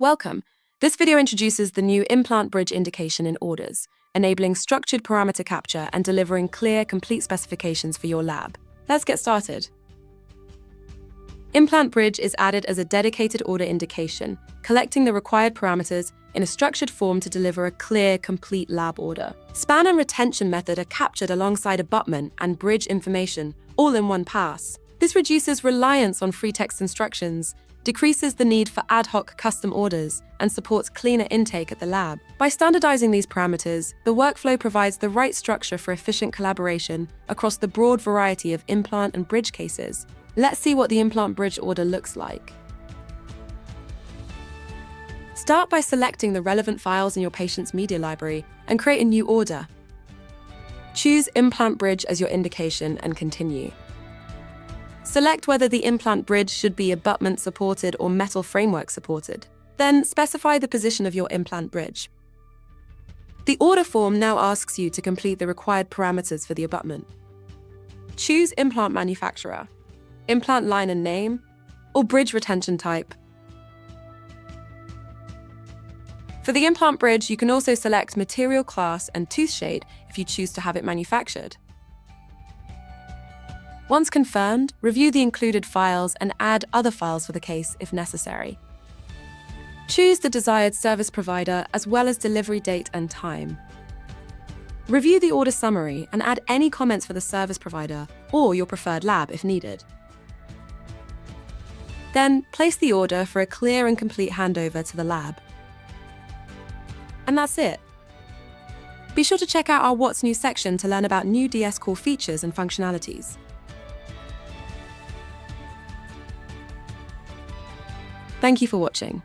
Welcome. This video introduces the new Implant Bridge indication in orders, enabling structured parameter capture and delivering clear, complete specifications for your lab. Let's get started. Implant Bridge is added as a dedicated order indication, collecting the required parameters in a structured form to deliver a clear, complete lab order. Span and retention method are captured alongside abutment and bridge information, all in one pass. This reduces reliance on free text instructions, decreases the need for ad hoc custom orders, and supports cleaner intake at the lab. By standardizing these parameters, the workflow provides the right structure for efficient collaboration across the broad variety of implant and bridge cases. Let's see what the Implant Bridge order looks like. Start by selecting the relevant files in your patient's media library and create a new order. Choose Implant Bridge as your indication and continue. Select whether the implant bridge should be abutment supported or metal framework supported. Then specify the position of your implant bridge. The order form now asks you to complete the required parameters for the abutment. Choose implant manufacturer, implant line and name, or bridge retention type. For the implant bridge, you can also select material class and tooth shade if you choose to have it manufactured. Once confirmed, review the included files and add other files for the case if necessary. Choose the desired service provider as well as delivery date and time. Review the order summary and add any comments for the service provider or your preferred lab if needed. Then, place the order for a clear and complete handover to the lab. And that's it. Be sure to check out our What's New section to learn about new DS Core features and functionalities. Thank you for watching.